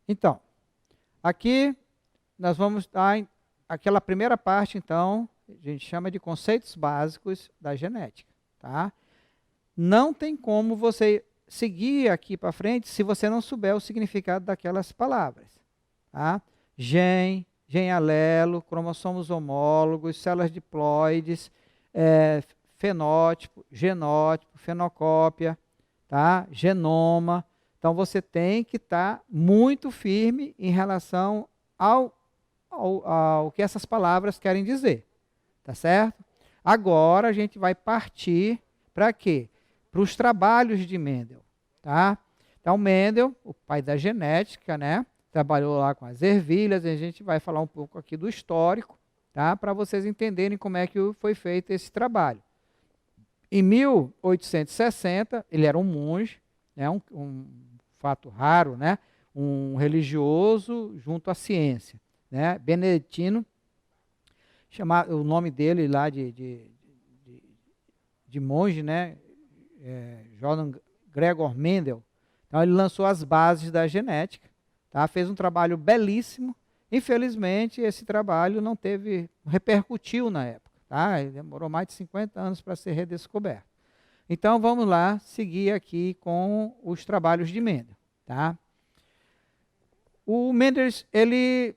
Então, aqui nós vamos dar aquela primeira parte, então, a gente chama de conceitos básicos da genética, tá? Não tem como você seguir aqui para frente se você não souber o significado daquelas palavras, tá? Gen alelo, cromossomos homólogos, células diploides, fenótipo, genótipo, fenocópia, tá? Genoma. Então, você tem que estar muito firme em relação ao que essas palavras querem dizer, tá certo? Agora, a gente vai partir para quê? Para os trabalhos de Mendel, tá? Então, Mendel, o pai da genética, né? Trabalhou lá com as ervilhas, e a gente vai falar um pouco aqui do histórico, tá? Para vocês entenderem como é que foi feito esse trabalho. Em 1860, ele era um monge, né? um fato raro, né? Um religioso junto à ciência, né? Beneditino, o nome dele lá de monge, né? Johann Gregor Mendel. Então, ele lançou as bases da genética, tá? Fez um trabalho belíssimo. Infelizmente, esse trabalho não repercutiu na época, tá? Ele demorou mais de 50 anos para ser redescoberto. Então, vamos lá seguir aqui com os trabalhos de Mendel, tá? O Mendel, ele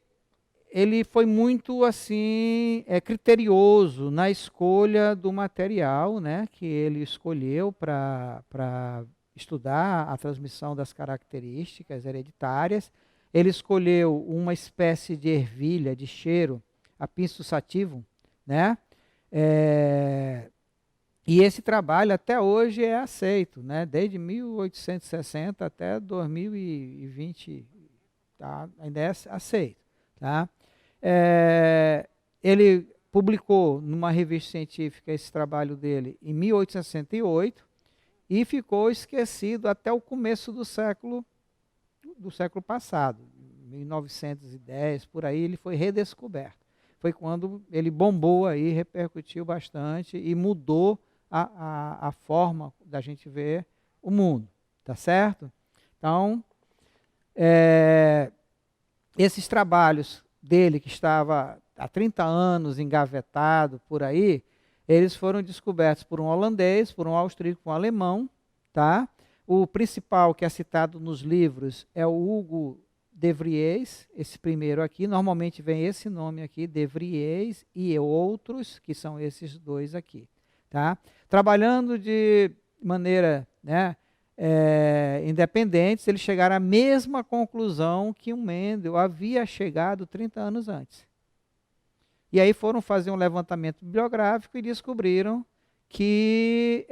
foi muito assim criterioso na escolha do material, né, que ele escolheu para estudar a transmissão das características hereditárias. Ele escolheu uma espécie de ervilha de cheiro, a Pinus sativum, né? E esse trabalho até hoje é aceito, né? Desde 1860 até 2020, tá? Ainda é aceito, tá? Ele publicou numa revista científica esse trabalho dele em 1868 e ficou esquecido até o começo do século passado, 1910, por aí ele foi redescoberto. Foi quando ele bombou aí, repercutiu bastante e mudou a forma da gente ver o mundo, tá certo? Então, esses trabalhos dele, que estava há 30 anos engavetado por aí, eles foram descobertos por um holandês, por um austríaco, por um alemão, tá? O principal que é citado nos livros é o Hugo de Vries, esse primeiro aqui, normalmente vem esse nome aqui, de Vries, e outros, que são esses dois aqui, tá? Trabalhando de maneira, né, independentes, eles chegaram à mesma conclusão que o Mendel havia chegado 30 anos antes. E aí foram fazer um levantamento bibliográfico e descobriram que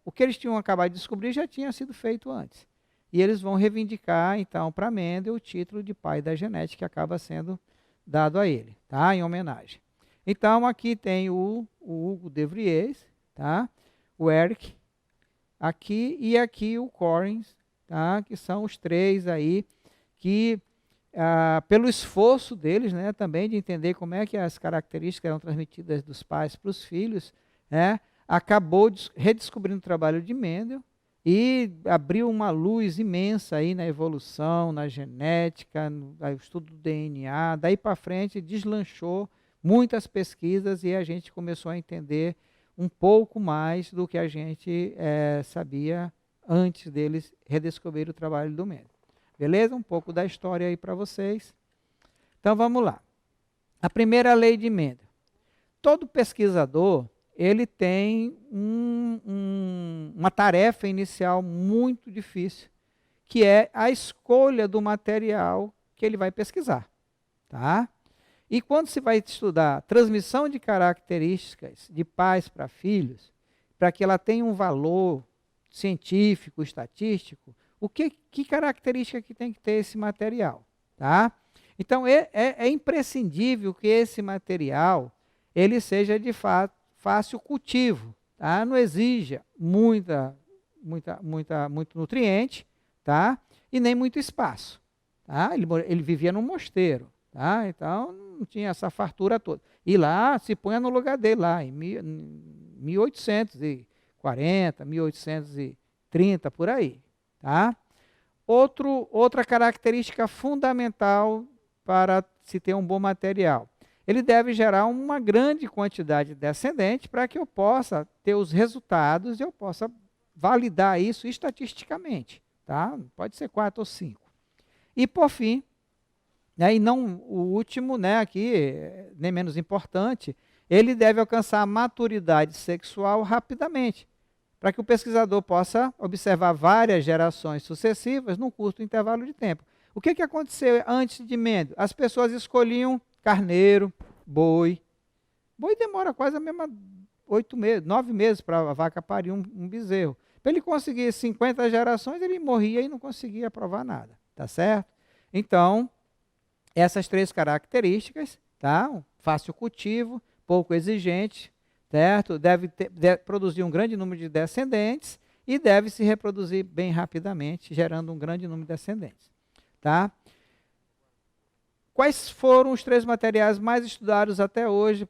o que eles tinham acabado de descobrir já tinha sido feito antes. E eles vão reivindicar, então, para Mendel o título de pai da genética, que acaba sendo dado a ele, tá? Em homenagem. Então, aqui tem o Hugo de Vries, tá? O Eric, aqui, e aqui o Correns, tá? Que são os três aí que, pelo esforço deles, né, também de entender como é que as características eram transmitidas dos pais para os filhos, né, acabou redescobrindo o trabalho de Mendel e abriu uma luz imensa aí na evolução, na genética, no estudo do DNA. Daí para frente deslanchou muitas pesquisas e a gente começou a entender um pouco mais do que a gente sabia antes deles redescobrir o trabalho do Mendel. Beleza? Um pouco da história aí para vocês. Então vamos lá. A primeira lei de Mendel. Todo pesquisador, ele tem uma tarefa inicial muito difícil, que é a escolha do material que ele vai pesquisar, tá? E quando se vai estudar transmissão de características de pais para filhos, para que ela tenha um valor científico, estatístico, que característica que tem que ter esse material, tá? Então, é imprescindível que esse material ele seja, de fato, fácil cultivo, tá? Não exija muito nutriente, tá? E nem muito espaço, tá? Ele vivia num mosteiro, tá? Então não tinha essa fartura toda. E lá se põe no lugar dele, lá em 1800, 1840, 1830, por aí. Tá? Outra característica fundamental para se ter um bom material. Ele deve gerar uma grande quantidade de descendentes para que eu possa ter os resultados e eu possa validar isso estatisticamente. Tá? Pode ser 4 ou 5. E por fim, né, e não o último, né, aqui, nem menos importante, ele deve alcançar a maturidade sexual rapidamente, para que o pesquisador possa observar várias gerações sucessivas num curto intervalo de tempo. O que aconteceu antes de Mendel? As pessoas escolhiam carneiro, boi. Boi demora quase a mesma 8 meses, 9 meses para a vaca parir um bezerro. Para ele conseguir 50 gerações, ele morria e não conseguia provar nada. Tá certo? Então, essas 3 características, tá? Um fácil cultivo, pouco exigente, certo? Deve produzir um grande número de descendentes e deve se reproduzir bem rapidamente, gerando um grande número de descendentes. Tá? Quais foram os 3 materiais mais estudados até hoje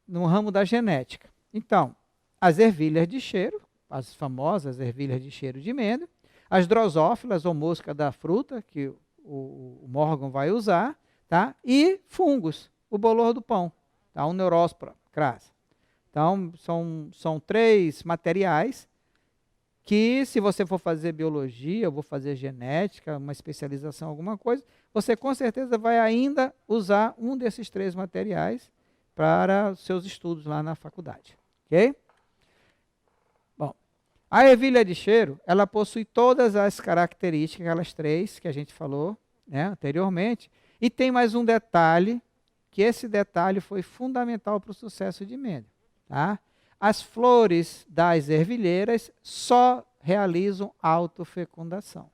no ramo da genética? Então, as ervilhas de cheiro, as famosas ervilhas de cheiro de Mendel, as drosófilas, ou mosca da fruta, que o Morgan vai usar, tá? E fungos, o bolor do pão, tá? O Neurospora crassa. Então, são 3 materiais que, se você for fazer biologia, ou vou fazer genética, uma especialização, alguma coisa, você com certeza vai ainda usar um desses 3 materiais para os seus estudos lá na faculdade. Ok? Bom, a ervilha de cheiro, ela possui todas as características, aquelas 3 que a gente falou, né, anteriormente, e tem mais um detalhe, que esse detalhe foi fundamental para o sucesso de Mendel. Tá? As flores das ervilheiras só realizam autofecundação.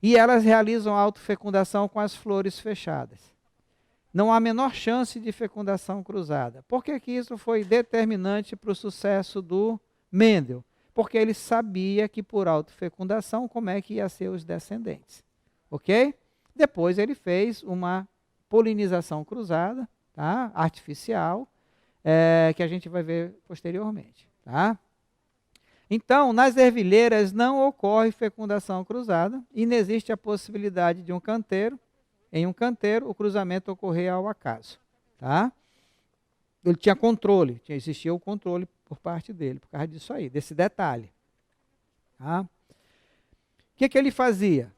E elas realizam autofecundação com as flores fechadas. Não há a menor chance de fecundação cruzada. Por que isso foi determinante para o sucesso do Mendel? Porque ele sabia que por autofecundação como é que ia ser os descendentes. Ok? Depois ele fez uma polinização cruzada, tá? Artificial, que a gente vai ver posteriormente. Tá? Então, nas ervilheiras não ocorre fecundação cruzada e não existe a possibilidade de em um canteiro, o cruzamento ocorrer ao acaso. Tá? Ele tinha controle, existia o controle por parte dele, por causa disso aí, desse detalhe. Tá? O que ele fazia?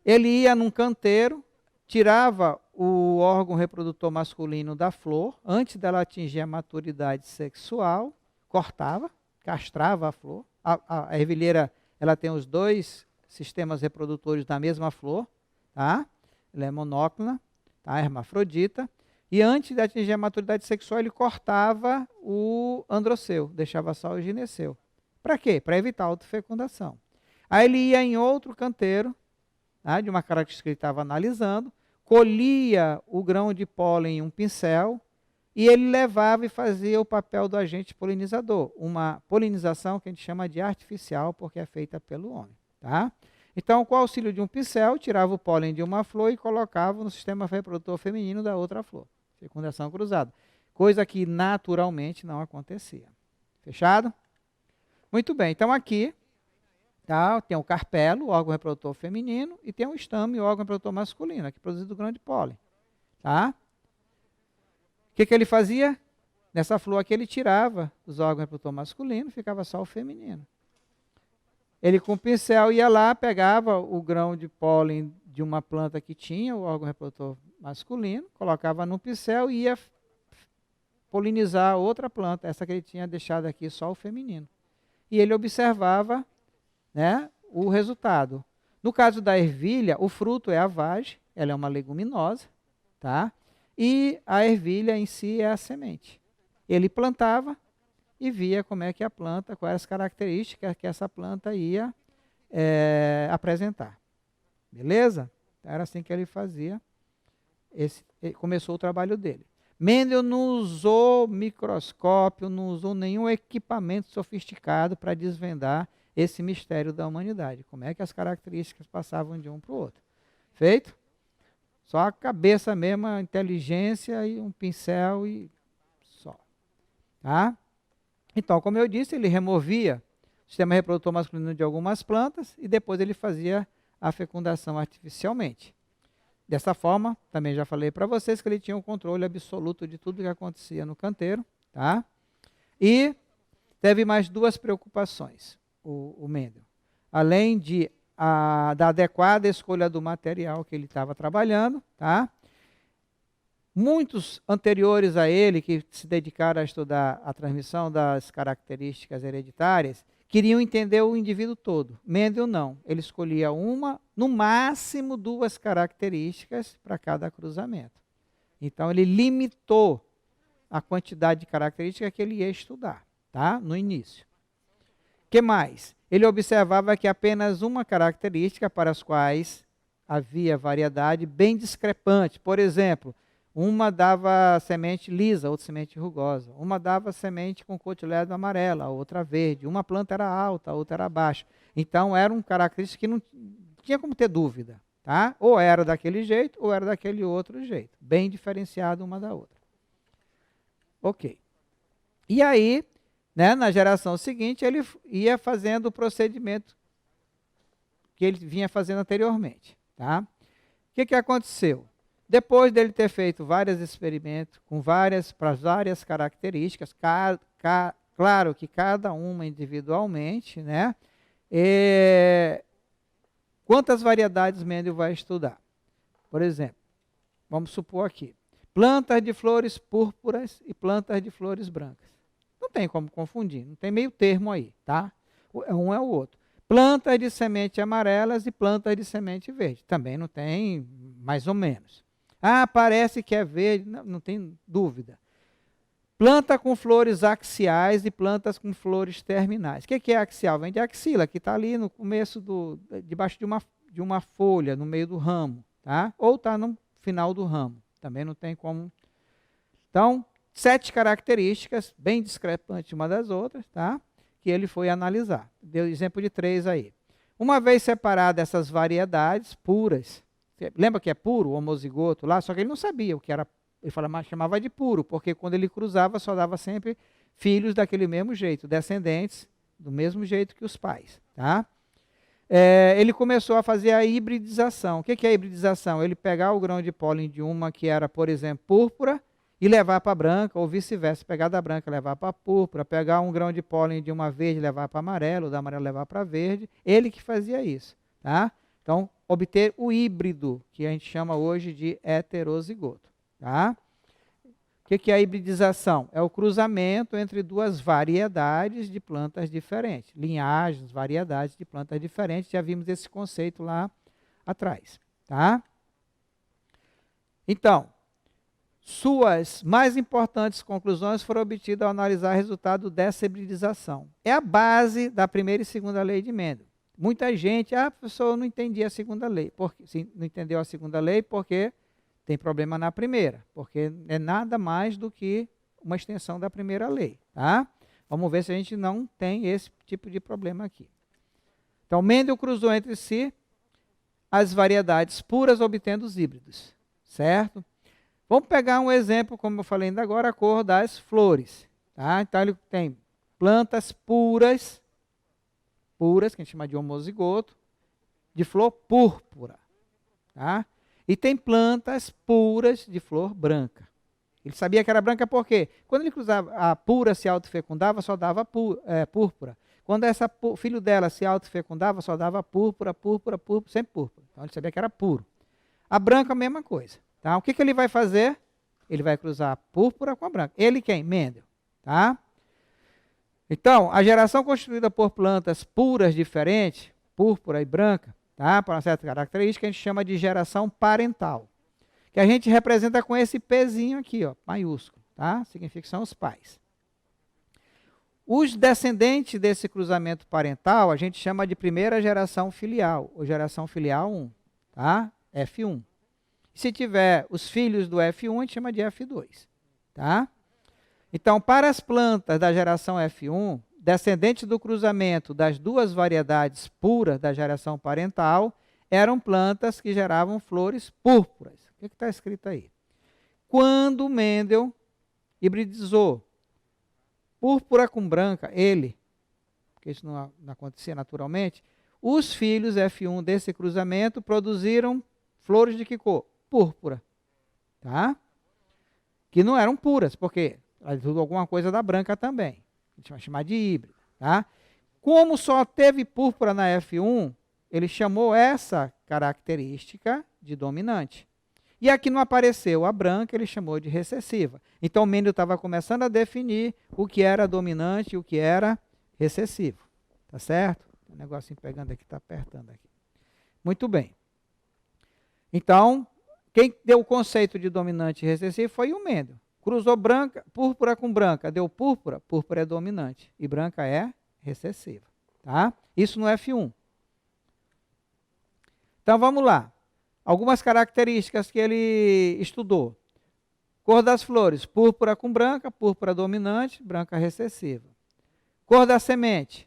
Ele ia num canteiro, tirava o órgão reprodutor masculino da flor, antes dela atingir a maturidade sexual, cortava, castrava a flor. A ervilheira, ela tem os 2 sistemas reprodutores da mesma flor, tá? Ela é monóclona, tá? Hermafrodita. E antes de atingir a maturidade sexual, ele cortava o androceu, deixava só o gineceu. Para quê? Para evitar a autofecundação. Aí ele ia em outro canteiro, tá? De uma característica que ele estava analisando, colhia o grão de pólen em um pincel, e ele levava e fazia o papel do agente polinizador. Uma polinização que a gente chama de artificial, porque é feita pelo homem. Tá? Então, com o auxílio de um pincel, tirava o pólen de uma flor e colocava no sistema reprodutor feminino da outra flor. Fecundação cruzada. Coisa que naturalmente não acontecia. Fechado? Muito bem. Então, aqui tá, tem o carpelo, o órgão reprodutor feminino, e tem o estame, o órgão reprodutor masculino, aqui produzido do grão de pólen. Tá? O que ele fazia? Nessa flor aqui ele tirava os órgãos reprodutor masculino, ficava só o feminino. Ele com o pincel ia lá, pegava o grão de pólen de uma planta que tinha o órgão reprodutor masculino, colocava no pincel e ia polinizar outra planta, essa que ele tinha deixado aqui só o feminino. E ele observava, né, o resultado. No caso da ervilha, o fruto é a vagem, ela é uma leguminosa, tá? E a ervilha em si é a semente. Ele plantava e via como é que a planta, quais as características que essa planta ia apresentar. Beleza? Era assim que ele fazia. Começou o trabalho dele. Mendel não usou microscópio, não usou nenhum equipamento sofisticado para desvendar esse mistério da humanidade. Como é que as características passavam de um para o outro. Feito? Só a cabeça mesmo, a inteligência e um pincel e só. Tá? Então, como eu disse, ele removia o sistema reprodutor masculino de algumas plantas e depois ele fazia a fecundação artificialmente. Dessa forma, também já falei para vocês que ele tinha o controle absoluto de tudo que acontecia no canteiro, tá? E teve mais duas preocupações, o Mendel. Além da adequada escolha do material que ele estava trabalhando, tá? Muitos anteriores a ele, que se dedicaram a estudar a transmissão das características hereditárias, queriam entender o indivíduo todo. Mendel não. Ele escolhia uma, no máximo duas características para cada cruzamento. Então, ele limitou a quantidade de características que ele ia estudar, tá? No início. O que mais? Ele observava que apenas uma característica para as quais havia variedade bem discrepante. Por exemplo, uma dava semente lisa, outra semente rugosa. Uma dava semente com cotilédon amarela, a outra verde. Uma planta era alta, a outra era baixa. Então, era uma característica que não tinha como ter dúvida. Tá? Ou era daquele jeito, ou era daquele outro jeito. Bem diferenciado uma da outra. Ok. E aí, né, na geração seguinte, ele ia fazendo o procedimento que ele vinha fazendo anteriormente. Tá? O que aconteceu? Depois dele ter feito vários experimentos para várias características, claro que cada uma individualmente, né? Quantas variedades Mendel vai estudar? Por exemplo, vamos supor aqui, plantas de flores púrpuras e plantas de flores brancas. Não tem como confundir, não tem meio termo aí, tá? Um é o outro. Plantas de semente amarelas e plantas de semente verde. Também não tem mais ou menos. Ah, parece que é verde, não tem dúvida. Planta com flores axiais e plantas com flores terminais. O que é axial? Vem de axila, que está ali no começo, debaixo de uma folha, no meio do ramo. Tá? Ou está no final do ramo. Também não tem como. Então, 7 características, bem discrepantes uma das outras, tá? Que ele foi analisar. Deu exemplo de 3 aí. Uma vez separadas essas variedades puras, lembra que é puro, o homozigoto lá? Só que ele não sabia o que era, ele chamava de puro, porque quando ele cruzava só dava sempre filhos daquele mesmo jeito, descendentes do mesmo jeito que os pais. Tá? Ele começou a fazer a hibridização. O que é a hibridização? Ele pegar o grão de pólen de uma que era, por exemplo, púrpura, e levar para branca, ou vice-versa, pegar da branca levar para púrpura, pegar um grão de pólen de uma verde levar para amarelo, da amarelo levar para verde, ele que fazia isso. Tá? Então, obter o híbrido, que a gente chama hoje de heterozigoto. Tá? O que é a hibridização? É o cruzamento entre duas variedades de plantas diferentes. Linhagens, variedades de plantas diferentes. Já vimos esse conceito lá atrás. Tá? Então, suas mais importantes conclusões foram obtidas ao analisar o resultado dessa hibridização. É a base da primeira e segunda lei de Mendel. Muita gente, professor, eu não entendi a segunda lei. Não entendeu a segunda lei porque tem problema na primeira, porque é nada mais do que uma extensão da primeira lei. Tá? Vamos ver se a gente não tem esse tipo de problema aqui. Então, Mendel cruzou entre si as variedades puras, obtendo os híbridos. Certo? Vamos pegar um exemplo, como eu falei ainda agora, a cor das flores. Tá? Então, ele tem plantas puras, que a gente chama de homozigoto, de flor púrpura. Tá? E tem plantas puras de flor branca. Ele sabia que era branca porque quando ele cruzava, a pura se autofecundava, só dava púrpura. Quando filho dela se autofecundava, só dava púrpura, sempre púrpura. Então ele sabia que era puro. A branca, a mesma coisa. Tá? O que ele vai fazer? Ele vai cruzar a púrpura com a branca. Ele quem? Mendel. Tá? Então, a geração constituída por plantas puras diferentes, púrpura e branca, tá? Para uma certa característica, a gente chama de geração parental. Que a gente representa com esse Pzinho aqui, ó, maiúsculo. Tá? Significa que são os pais. Os descendentes desse cruzamento parental, a gente chama de primeira geração filial, ou geração filial 1. Tá? F1. Se tiver os filhos do F1, a gente chama de F2. Tá? Então, para as plantas da geração F1, descendentes do cruzamento das duas variedades puras da geração parental, eram plantas que geravam flores púrpuras. O que está escrito aí? Quando Mendel hibridizou púrpura com branca, porque isso não acontecia naturalmente, os filhos F1 desse cruzamento produziram flores de que cor? Púrpura. Tá? Que não eram puras, porque tudo alguma coisa da branca também. A gente vai chamar de híbrido. Tá? Como só teve púrpura na F1, ele chamou essa característica de dominante. E aqui não apareceu a branca, ele chamou de recessiva. Então, Mendel estava começando a definir o que era dominante e o que era recessivo. Tá certo? O negocinho pegando aqui, está apertando aqui. Muito bem. Então, quem deu o conceito de dominante e recessivo foi o Mendel. Cruzou branca, púrpura com branca, deu púrpura, púrpura é dominante e branca é recessiva. Tá? Isso no F1. Então, vamos lá. Algumas características que ele estudou. Cor das flores, púrpura com branca, púrpura dominante, branca recessiva. Cor da semente,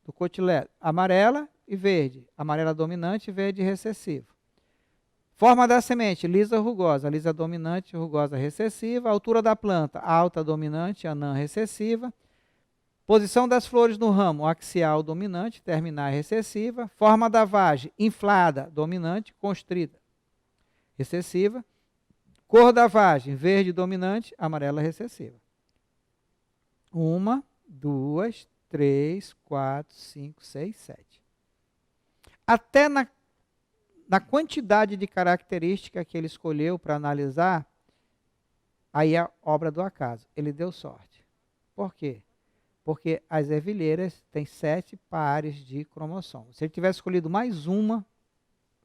do cotilédon, amarela e verde. Amarela dominante e verde recessiva. Forma da semente, lisa rugosa. Lisa dominante, rugosa recessiva. Altura da planta, alta dominante, anã recessiva. Posição das flores no ramo, axial dominante, terminal recessiva. Forma da vagem, inflada, dominante, constrita, recessiva. Cor da vagem, verde dominante, amarela recessiva. 1, 2, 3, 4, 5, 6, 7. Até na quantidade de características que ele escolheu para analisar, aí é obra do acaso. Ele deu sorte. Por quê? Porque as ervilheiras têm 7 pares de cromossomos. Se ele tivesse escolhido mais uma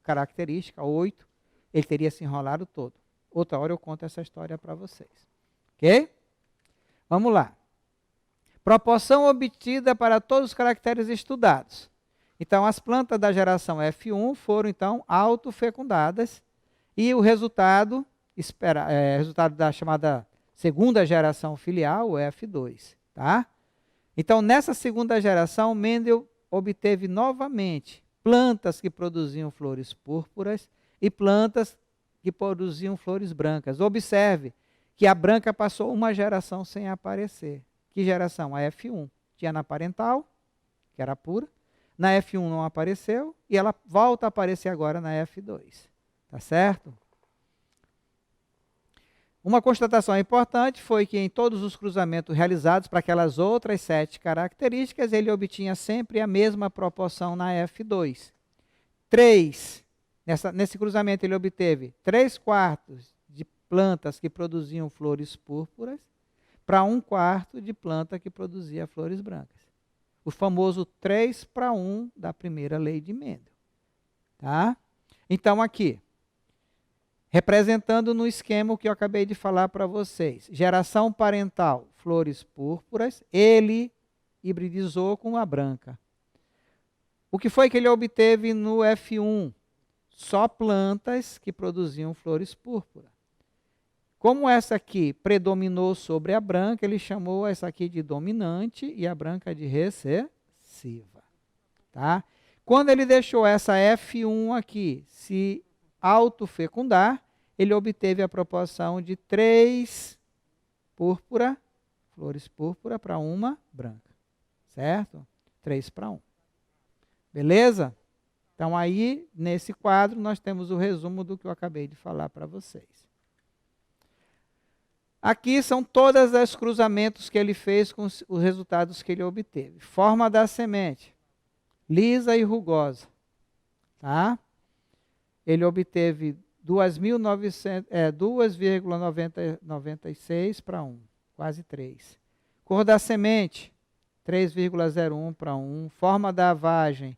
característica, 8, ele teria se enrolado todo. Outra hora eu conto essa história para vocês. Ok? Vamos lá. Proporção obtida para todos os caracteres estudados. Então, as plantas da geração F1 foram, então, autofecundadas e o resultado, resultado da chamada segunda geração filial, o F2. Tá? Então, nessa segunda geração, Mendel obteve novamente plantas que produziam flores púrpuras e plantas que produziam flores brancas. Observe que a branca passou uma geração sem aparecer. Que geração? A F1. Tinha na parental, que era pura. Na F1 não apareceu e ela volta a aparecer agora na F2. Tá certo? Uma constatação importante foi que em todos os cruzamentos realizados para aquelas outras 7 características, ele obtinha sempre a mesma proporção na F2. 3. Nesse cruzamento ele obteve 3/4 de plantas que produziam flores púrpuras para 1/4 de planta que produzia flores brancas. O famoso 3/1 da primeira lei de Mendel. Tá? Então aqui, representando no esquema o que eu acabei de falar para vocês. Geração parental, flores púrpuras, ele hibridizou com a branca. O que foi que ele obteve no F1? Só plantas que produziam flores púrpura. Como essa aqui predominou sobre a branca, ele chamou essa aqui de dominante e a branca de recessiva. Tá? Quando ele deixou essa F1 aqui se autofecundar, ele obteve a proporção de 3 púrpura, flores púrpura para uma branca. Certo? 3/1. Beleza? Então aí, nesse quadro, nós temos o resumo do que eu acabei de falar para vocês. Aqui são todos os cruzamentos que ele fez com os resultados que ele obteve. Forma da semente, lisa e rugosa. Tá? Ele obteve 2,96 para 1, quase 3. Cor da semente, 3,01 para 1. Forma da vagem,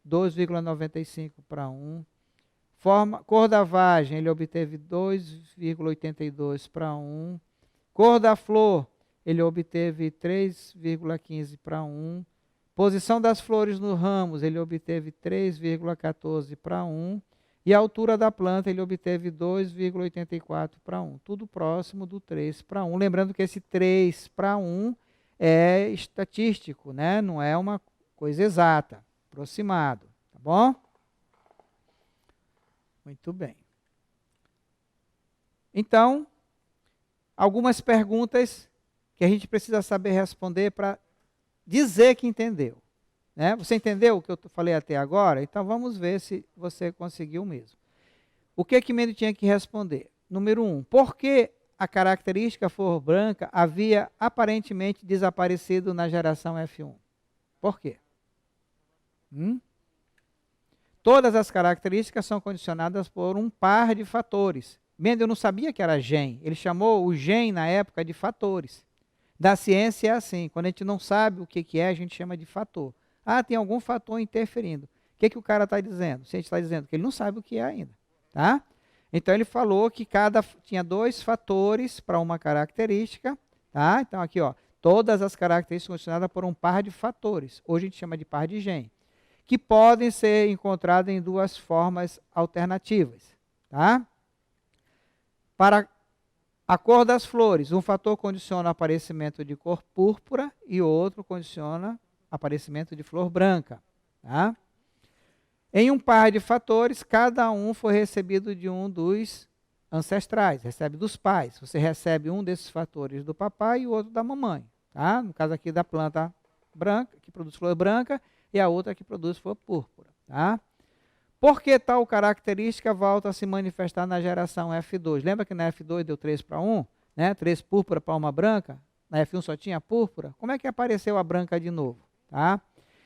2,95 para 1. Cor da vagem, ele obteve 2,82 para 1. Cor da flor, ele obteve 3,15 para 1. Posição das flores nos ramos, ele obteve 3,14 para 1. E a altura da planta, ele obteve 2,84 para 1. Tudo próximo do 3 para 1. Lembrando que esse 3 para 1 é estatístico, né? Não é uma coisa exata, aproximado. Tá bom? Muito bem. Então, algumas perguntas que a gente precisa saber responder para dizer que entendeu. Né? Você entendeu o que eu falei até agora? Então vamos ver se você conseguiu mesmo. O que Mendes tinha que responder? Número 1. Por que a característica flor branca havia aparentemente desaparecido na geração F1? Por quê? Todas as características são condicionadas por um par de fatores. Mendel não sabia que era gen. Ele chamou o gen na época de fatores. Da ciência é assim. Quando a gente não sabe o que é, a gente chama de fator. Ah, tem algum fator interferindo. O que o cara está dizendo? Se a gente está dizendo que ele não sabe o que é ainda. Tá? Então ele falou que tinha 2 fatores para uma característica. Tá? Então aqui, ó, todas as características são condicionadas por um par de fatores. Hoje a gente chama de par de gen. Que podem ser encontrados em 2 formas alternativas. Tá? Para a cor das flores, um fator condiciona o aparecimento de cor púrpura e o outro condiciona o aparecimento de flor branca. Tá? Em um par de fatores, cada um foi recebido de um dos ancestrais, recebe dos pais. Você recebe um desses fatores do papai e o outro da mamãe. Tá? No caso aqui da planta branca, que produz flor branca, e a outra que produz flor púrpura. Tá? Por que tal característica volta a se manifestar na geração F2? Lembra que na F2 deu 3 para 1? Né? 3 púrpura para 1 branca? Na F1 só tinha púrpura? Como é que apareceu a branca de novo? Tá?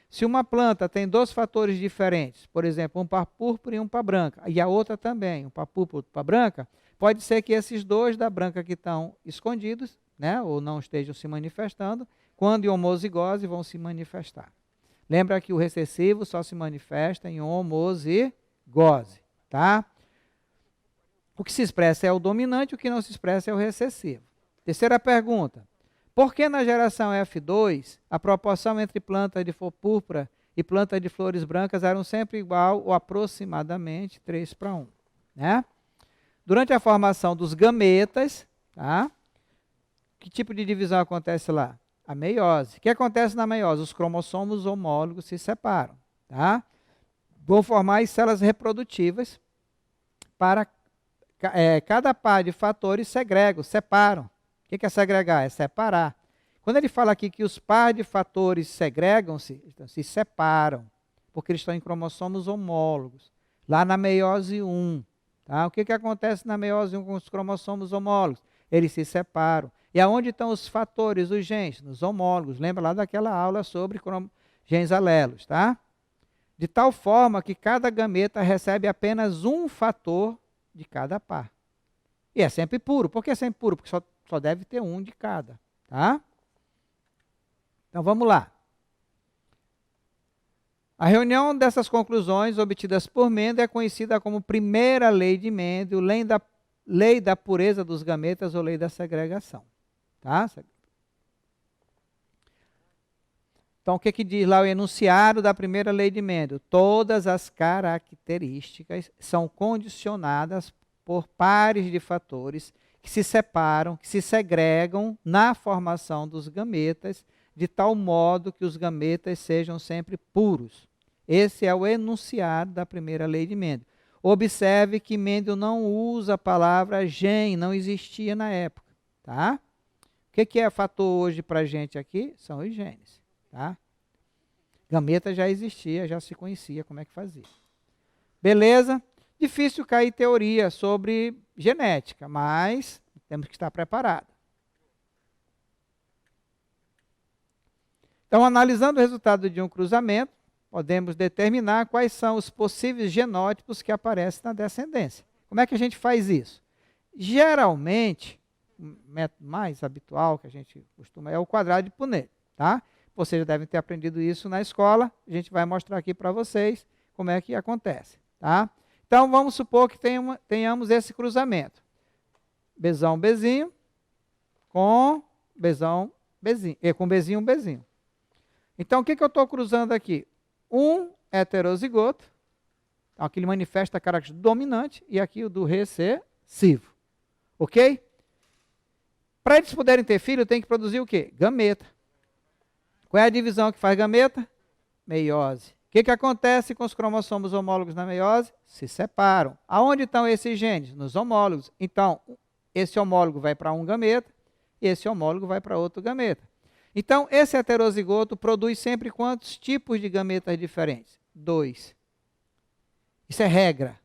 Se uma planta tem 2 fatores diferentes, por exemplo, um para púrpura e um para branca, e a outra também, um para púrpura e outro para branca, pode ser que esses 2 da branca que estão escondidos, né, ou não estejam se manifestando, quando em homozigose vão se manifestar. Lembra que o recessivo só se manifesta em homozigose, tá? O que se expressa é o dominante, o que não se expressa é o recessivo. Terceira pergunta. Por que na geração F2 a proporção entre planta de flor púrpura e planta de flores brancas eram sempre igual ou aproximadamente 3 para 1? Né? Durante a formação dos gametas, tá? Que tipo de divisão acontece lá? A meiose. O que acontece na meiose? Os cromossomos homólogos se separam. Tá? Vão formar as células reprodutivas para cada par de fatores separam. O que é segregar? É separar. Quando ele fala aqui que os pares de fatores segregam-se, então, se separam, porque eles estão em cromossomos homólogos. Lá na meiose 1. Tá? O que acontece na meiose 1 com os cromossomos homólogos? Eles se separam. E aonde estão os fatores, os genes? Nos homólogos. Lembra lá daquela aula sobre genes alelos, tá? De tal forma que cada gameta recebe apenas um fator de cada par. E é sempre puro. Por que é sempre puro? Porque só deve ter um de cada, tá? Então vamos lá. A reunião dessas conclusões obtidas por Mendel é conhecida como primeira lei de Mendel, lei da pureza dos gametas ou lei da segregação. Tá? Então, o que diz lá o enunciado da primeira lei de Mendel? Todas as características são condicionadas por pares de fatores que se separam, que se segregam na formação dos gametas, de tal modo que os gametas sejam sempre puros. Esse é o enunciado da primeira lei de Mendel. Observe que Mendel não usa a palavra gen, não existia na época. Tá? O que é fator hoje para a gente aqui? São os genes. Tá? Gameta já existia, já se conhecia como é que fazia. Beleza? Difícil cair teoria sobre genética, mas temos que estar preparados. Então, analisando o resultado de um cruzamento, podemos determinar quais são os possíveis genótipos que aparecem na descendência. Como é que a gente faz isso? Geralmente, o método mais habitual que a gente costuma é o quadrado de Punnett, tá? Vocês já devem ter aprendido isso na escola. A gente vai mostrar aqui para vocês como é que acontece, tá? Então, vamos supor que tenhamos esse cruzamento. Bzão, Bzinho, com Bzão, Bzinho, e com Bzinho, Bzinho. Então, o que eu estou cruzando aqui? Um heterozigoto, então aqui ele manifesta a característica dominante, e aqui o do recessivo. Ok? Para eles poderem ter filho, tem que produzir o quê? Gameta. Qual é a divisão que faz gameta? Meiose. O que acontece com os cromossomos homólogos na meiose? Se separam. Aonde estão esses genes? Nos homólogos. Então, esse homólogo vai para um gameta, e esse homólogo vai para outro gameta. Então, esse heterozigoto produz sempre quantos tipos de gametas diferentes? 2. Isso é regra.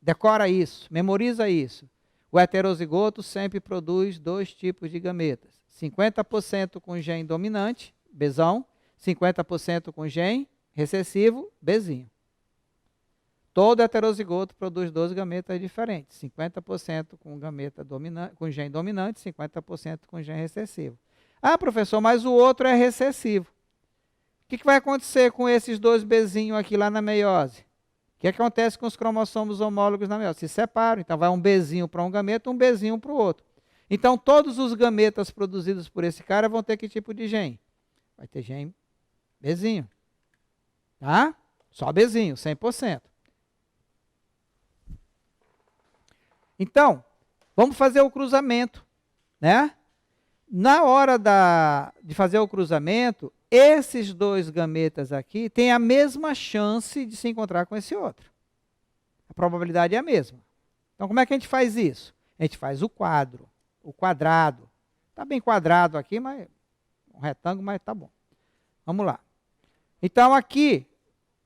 Decora isso, memoriza isso. O heterozigoto sempre produz 2 tipos de gametas. 50% com gene dominante, Bzão, 50% com gene recessivo, Bzinho. Todo heterozigoto produz 2 gametas diferentes. 50% com gene dominante, 50% com gene recessivo. Ah, professor, mas o outro é recessivo. O que vai acontecer com esses 2 Bzinhos aqui lá na meiose? O que acontece com os cromossomos homólogos na meiose? Se separam, então vai um Bzinho para um gameta, um Bzinho para o outro. Então, todos os gametas produzidos por esse cara vão ter que tipo de gene? Vai ter gene Bzinho. Tá? Só Bzinho, 100%. Então, vamos fazer o cruzamento, né? Na hora de fazer o cruzamento, esses 2 gametas aqui têm a mesma chance de se encontrar com esse outro. A probabilidade é a mesma. Então, como é que a gente faz isso? A gente faz o quadrado. Está bem quadrado aqui, mas um retângulo, mas está bom. Vamos lá. Então, aqui,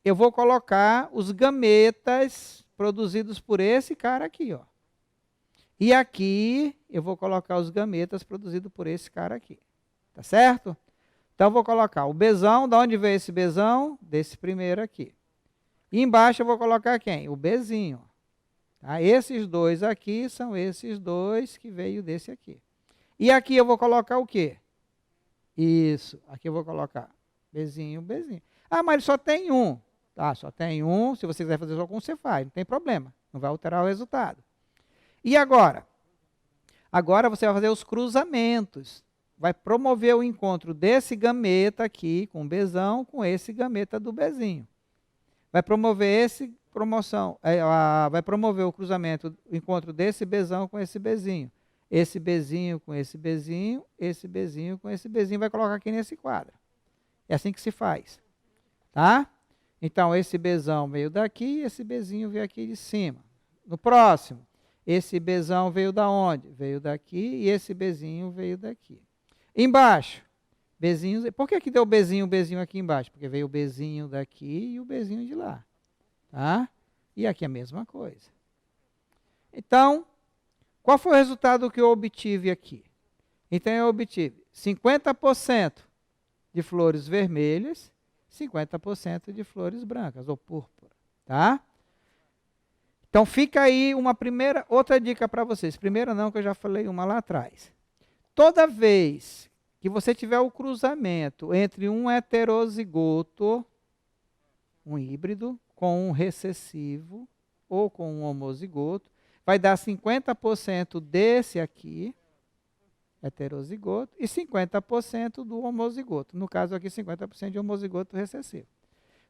eu vou colocar os gametas produzidos por esse cara aqui, ó. E aqui, eu vou colocar os gametas produzidos por esse cara aqui. Tá certo? Então, eu vou colocar o Bzão. De onde veio esse Bzão? Desse primeiro aqui. E embaixo eu vou colocar quem? O Bzinho. Tá? Esses 2 aqui são esses 2 que veio desse aqui. E aqui eu vou colocar o quê? Isso. Aqui eu vou colocar Bzinho. Ah, mas só tem um. Tá, só tem um. Se você quiser fazer só com um, você faz. Não tem problema. Não vai alterar o resultado. E agora? Agora você vai fazer os cruzamentos. Vai promover o encontro desse gameta aqui, com o Bzão, com esse gameta do Bzinho. Vai promover vai promover o cruzamento, o encontro desse Bzão com esse Bzinho. Esse Bzinho com esse Bzinho, esse Bzinho com esse Bzinho, vai colocar aqui nesse quadro. É assim que se faz. Tá? Então, esse Bzão veio daqui, esse Bzinho veio aqui de cima. No próximo, esse Bzão veio da onde? Veio daqui e esse Bzinho veio daqui. Embaixo, Bzinho. Por que deu Bzinho aqui embaixo? Porque veio o Bzinho daqui e o Bzinho de lá. Tá? E aqui a mesma coisa. Então, qual foi o resultado que eu obtive aqui? Então, eu obtive 50% de flores vermelhas, 50% de flores brancas ou púrpura. Tá? Então, fica aí outra dica para vocês. Primeira não, que eu já falei uma lá atrás. Toda vez que você tiver o cruzamento entre um heterozigoto, um híbrido, com um recessivo ou com um homozigoto, vai dar 50% desse aqui, heterozigoto, e 50% do homozigoto. No caso aqui, 50% de homozigoto recessivo.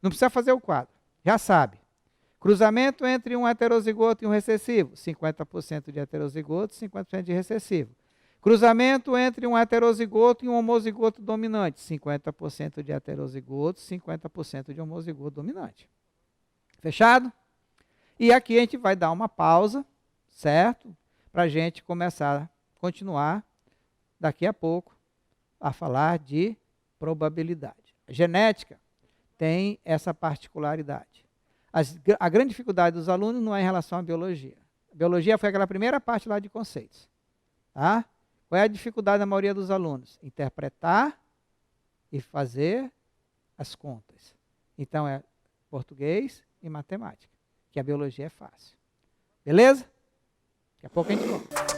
Não precisa fazer o quadro, já sabe. Cruzamento entre um heterozigoto e um recessivo, 50% de heterozigoto, 50% de recessivo. Cruzamento entre um heterozigoto e um homozigoto dominante, 50% de heterozigoto, 50% de homozigoto dominante. Fechado? E aqui a gente vai dar uma pausa, certo? Para a gente continuar daqui a pouco a falar de probabilidade. A genética tem essa particularidade. A grande dificuldade dos alunos não é em relação à biologia. A biologia foi aquela primeira parte lá de conceitos. Tá? Qual é a dificuldade da maioria dos alunos? Interpretar e fazer as contas. Então, é português e matemática, que a biologia é fácil. Beleza? Daqui a pouco a gente volta.